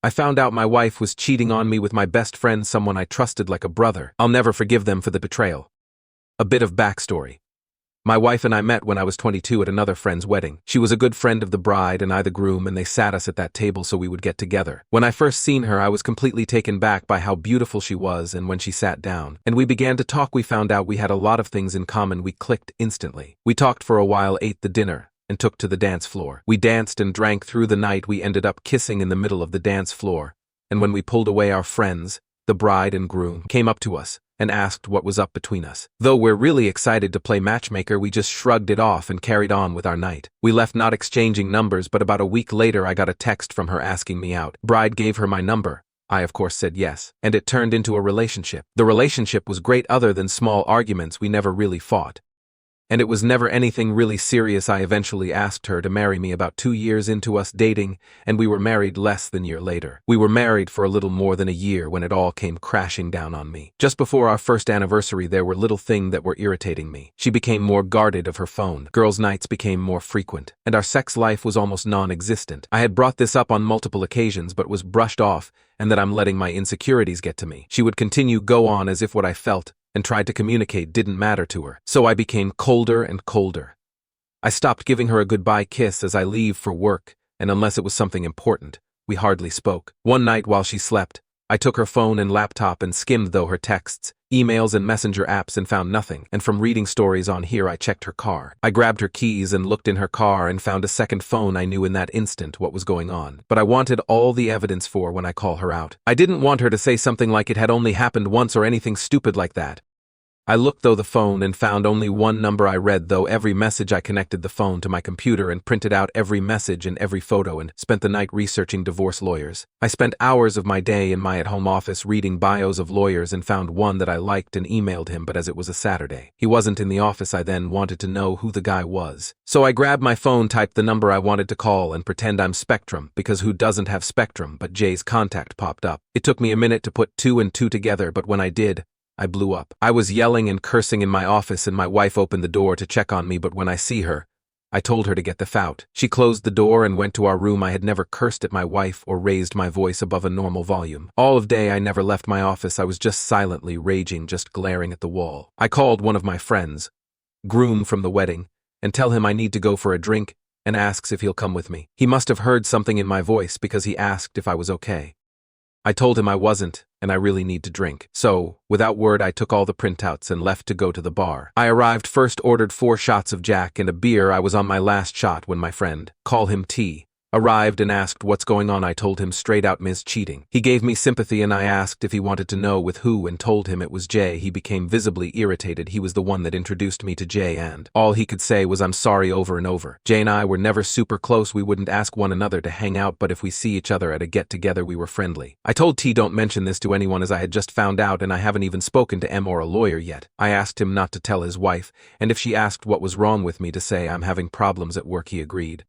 I found out my wife was cheating on me with my best friend, someone I trusted like a brother. I'll never forgive them for the betrayal. A bit of backstory. My wife and I met when I was 22 at another friend's wedding. She was a good friend of the bride and I the groom, and they sat us at that table so we would get together. When I first seen her, I was completely taken back by how beautiful she was, and when she sat down and we began to talk, we found out we had a lot of things in common. We clicked instantly. We talked for a while, ate the dinner, and took to the dance floor. We danced and drank through the night. We ended up kissing in the middle of the dance floor, and when we pulled away, our friends, the bride and groom, came up to us and asked what was up between us. Though we're really excited to play matchmaker, we just shrugged it off and carried on with our night. We left not exchanging numbers, but about a week later I got a text from her asking me out. Bride gave her my number. I of course said yes, and it turned into a relationship. The relationship was great. Other than small arguments, we never really fought. And it was never anything really serious. I eventually asked her to marry me about 2 years into us dating, and we were married less than a year later. We were married for a little more than a year when it all came crashing down on me. Just before our first anniversary, there were little things that were irritating me. She became more guarded of her phone. Girls' nights became more frequent, and our sex life was almost non-existent. I had brought this up on multiple occasions but was brushed off, and that I'm letting my insecurities get to me. She would continue go on as if what I felt and tried to communicate didn't matter to her. So I became colder and colder. I stopped giving her a goodbye kiss as I leave for work, and unless it was something important, we hardly spoke. One night while she slept, I took her phone and laptop and skimmed through her texts, emails and messenger apps and found nothing, and from reading stories on here I checked her car. I grabbed her keys and looked in her car and found a second phone. I knew in that instant what was going on, but I wanted all the evidence for when I call her out. I didn't want her to say something like it had only happened once or anything stupid like that. I looked through the phone and found only one number. I read though every message. I connected the phone to my computer and printed out every message and every photo and spent the night researching divorce lawyers. I spent hours of my day in my at-home office reading bios of lawyers and found one that I liked and emailed him, but as it was a Saturday, he wasn't in the office. I then wanted to know who the guy was. So I grabbed my phone, typed the number I wanted to call and pretend I'm Spectrum, because who doesn't have Spectrum, but Jay's contact popped up. It took me a minute to put 2 and 2 together, but when I did, I blew up. I was yelling and cursing in my office and my wife opened the door to check on me, but when I see her, I told her to get the f out. She closed the door and went to our room. I had never cursed at my wife or raised my voice above a normal volume. All of day I never left my office. I was just silently raging, just glaring at the wall. I called one of my friends, groom from the wedding, and tell him I need to go for a drink and asks if he'll come with me. He must have heard something in my voice because he asked if I was okay. I told him I wasn't, and I really need to drink. So, without word, I took all the printouts and left to go to the bar. I arrived first, ordered 4 shots of Jack and a beer. I was on my last shot when my friend, call him T, arrived and asked what's going on. I told him straight out Ms. cheating. He gave me sympathy and I asked if he wanted to know with who and told him it was Jay. He became visibly irritated. He was the one that introduced me to Jay and all he could say was I'm sorry over and over. Jay and I were never super close. We wouldn't ask one another to hang out, but if we see each other at a get-together we were friendly. I told T don't mention this to anyone as I had just found out and I haven't even spoken to M or a lawyer yet. I asked him not to tell his wife, and if she asked what was wrong with me to say I'm having problems at work. He agreed.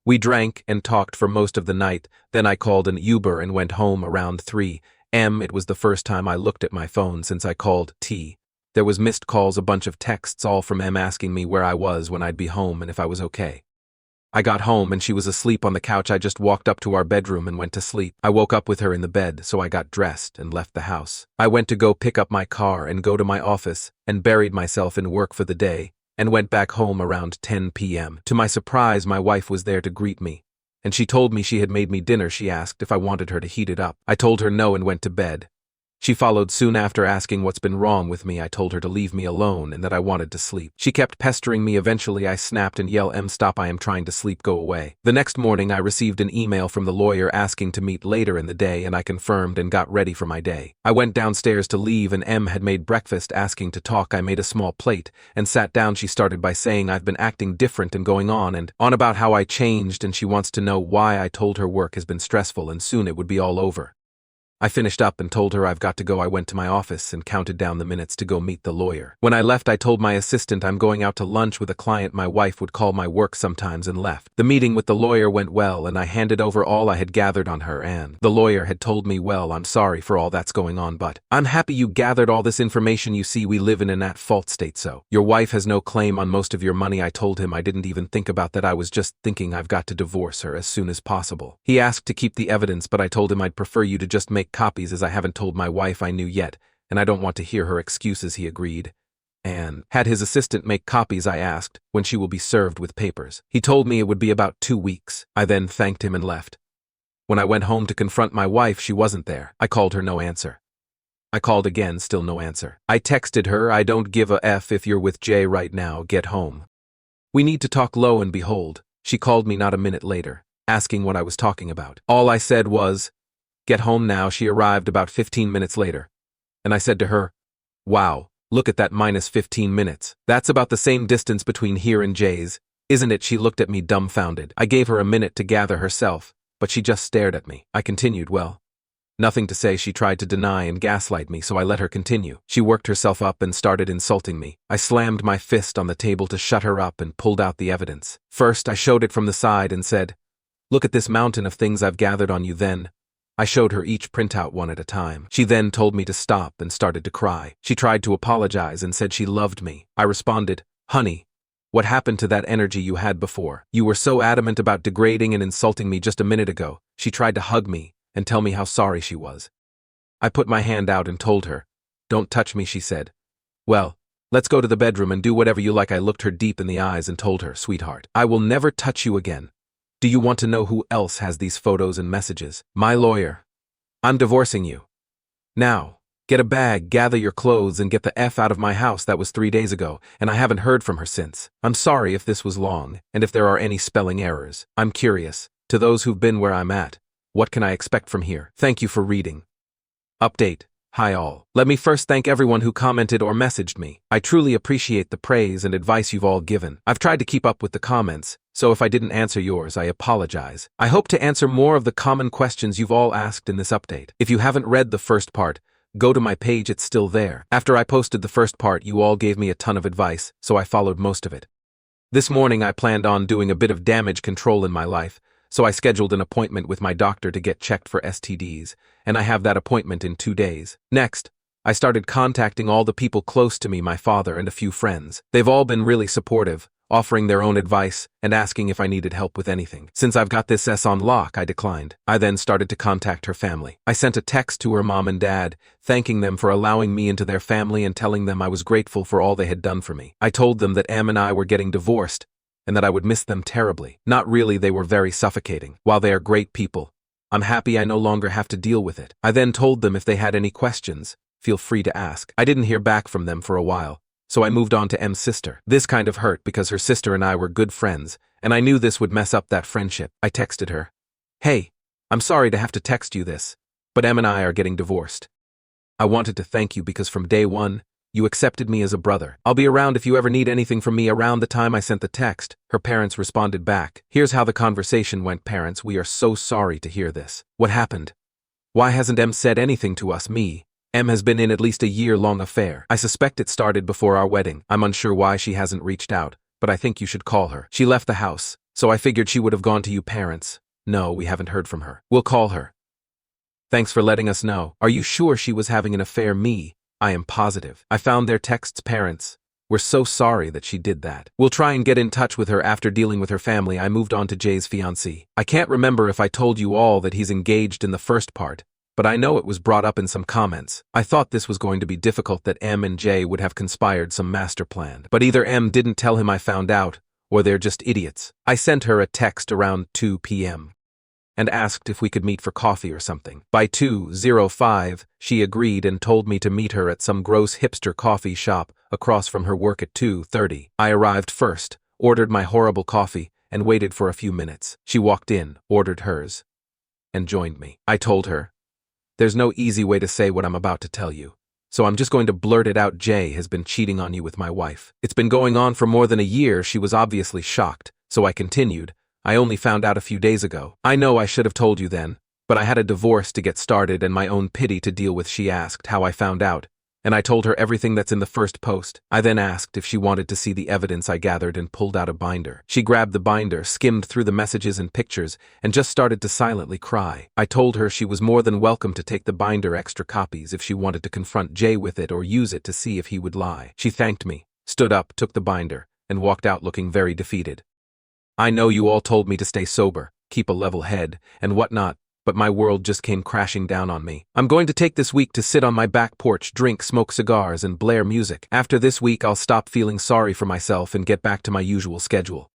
We drank and talked for most of the night, then I called an Uber and went home around 3 a.m. It was the first time I looked at my phone since I called T. There was missed calls, a bunch of texts, all from M asking me where I was when I'd be home and if I was okay. I got home and she was asleep on the couch. I just walked up to our bedroom and went to sleep. I woke up with her in the bed, so I got dressed and left the house. I went to go pick up my car and go to my office and buried myself in work for the day, and went back home around 10 p.m. To my surprise, my wife was there to greet me, and she told me she had made me dinner. She asked if I wanted her to heat it up. I told her no and went to bed. She followed soon after asking what's been wrong with me. I told her to leave me alone and that I wanted to sleep. She kept pestering me. Eventually I snapped and yelled, stop, I am trying to sleep, go away. The next morning I received an email from the lawyer asking to meet later in the day, and I confirmed and got ready for my day. I went downstairs to leave and M had made breakfast asking to talk. I made a small plate and sat down. She started by saying I've been acting different and going on and on about how I changed, and she wants to know why. I told her work has been stressful and soon it would be all over. I finished up and told her I've got to go. I went to my office and counted down the minutes to go meet the lawyer. When I left, I told my assistant I'm going out to lunch with a client my wife would call my work sometimes, and left. The meeting with the lawyer went well, and I handed over all I had gathered on her, and the lawyer had told me, well, I'm sorry for all that's going on, but I'm happy you gathered all this information. You see, we live in an at-fault state, so your wife has no claim on most of your money. I told him I didn't even think about that. I was just thinking I've got to divorce her as soon as possible. He asked to keep the evidence, but I told him I'd prefer you to just make copies, as I haven't told my wife I knew yet, and I don't want to hear her excuses. He agreed, and had his assistant make copies. I asked when she will be served with papers. He told me it would be about 2 weeks. I then thanked him and left. When I went home to confront my wife, she wasn't there. I called her, no answer. I called again, still no answer. I texted her, I don't give a F if you're with Jay right now, get home. We need to talk. Lo and behold, she called me not a minute later, asking what I was talking about. All I said was, get home now. She arrived about 15 minutes later, and I said to her, wow, look at that, minus 15 minutes. That's about the same distance between here and Jay's, isn't it? She looked at me dumbfounded. I gave her a minute to gather herself, but she just stared at me. I continued, well, nothing to say. She tried to deny and gaslight me, so I let her continue. She worked herself up and started insulting me. I slammed my fist on the table to shut her up and pulled out the evidence. First, I showed it from the side and said, look at this mountain of things I've gathered on you. Then I showed her each printout one at a time. She then told me to stop and started to cry. She tried to apologize and said she loved me. I responded, honey, what happened to that energy you had before? You were so adamant about degrading and insulting me just a minute ago. She tried to hug me and tell me how sorry she was. I put my hand out and told her, don't touch me, she said. Well, let's go to the bedroom and do whatever you like. I looked her deep in the eyes and told her, sweetheart, I will never touch you again. Do you want to know who else has these photos and messages? My lawyer. I'm divorcing you. Now, get a bag, gather your clothes, and get the F out of my house. That was 3 days ago, and I haven't heard from her since. I'm sorry if this was long, and if there are any spelling errors. I'm curious, to those who've been where I'm at, what can I expect from here? Thank you for reading. Update. Hi all. Let me first thank everyone who commented or messaged me. I truly appreciate the praise and advice you've all given. I've tried to keep up with the comments, so if I didn't answer yours, I apologize. I hope to answer more of the common questions you've all asked in this update. If you haven't read the first part, go to my page, it's still there. After I posted the first part, you all gave me a ton of advice, so I followed most of it. This morning I planned on doing a bit of damage control in my life, so I scheduled an appointment with my doctor to get checked for STDs, and I have that appointment in 2 days. Next, I started contacting all the people close to me, my father and a few friends. They've all been really supportive, offering their own advice and asking if I needed help with anything. Since I've got this S on lock, I declined. I then started to contact her family. I sent a text to her mom and dad, thanking them for allowing me into their family and telling them I was grateful for all they had done for me. I told them that Em and I were getting divorced, and that I would miss them terribly. Not really, they were very suffocating. While they are great people, I'm happy I no longer have to deal with it. I then told them if they had any questions, feel free to ask. I didn't hear back from them for a while, so I moved on to Em's sister. This kind of hurt because her sister and I were good friends, and I knew this would mess up that friendship. I texted her, hey, I'm sorry to have to text you this, but Em and I are getting divorced. I wanted to thank you because from day one, you accepted me as a brother. I'll be around if you ever need anything from me. Around the time I sent the text, her parents responded back. Here's how the conversation went. Parents, we are so sorry to hear this. What happened? Why hasn't Em said anything to us? Me. Em has been in at least a year-long affair. I suspect it started before our wedding. I'm unsure why she hasn't reached out, but I think you should call her. She left the house, so I figured she would have gone to you parents. No, we haven't heard from her. We'll call her. Thanks for letting us know. Are you sure she was having an affair? Me. I am positive. I found their texts. Parents, we're so sorry that she did that. We'll try and get in touch with her after dealing with her family. I moved on to Jay's fiancée. I can't remember if I told you all that he's engaged in the first part, but I know it was brought up in some comments. I thought this was going to be difficult, that Em and Jay would have conspired some master plan. But either Em didn't tell him I found out, or they're just idiots. I sent her a text around 2 p.m. and asked if we could meet for coffee or something. By 2:05, she agreed and told me to meet her at some gross hipster coffee shop across from her work at 2:30. I arrived first, ordered my horrible coffee, and waited for a few minutes. She walked in, ordered hers, and joined me. I told her, there's no easy way to say what I'm about to tell you, so I'm just going to blurt it out. Jay has been cheating on you with my wife. It's been going on for more than a year. She was obviously shocked, so I continued, I only found out a few days ago. I know I should have told you then, But I had a divorce to get started and my own pity to deal with. She asked how I found out, and I told her everything that's in the first post. I then asked if she wanted to see the evidence I gathered and pulled out a binder. She grabbed the binder, skimmed through the messages and pictures, and just started to silently cry. I told her she was more than welcome to take the binder extra copies if she wanted to confront Jay with it or use it to see if he would lie. She thanked me, stood up, took the binder, and walked out looking very defeated. I know you all told me to stay sober, keep a level head, and whatnot, but my world just came crashing down on me. I'm going to take this week to sit on my back porch, drink, smoke cigars, and blare music. After this week, I'll stop feeling sorry for myself and get back to my usual schedule.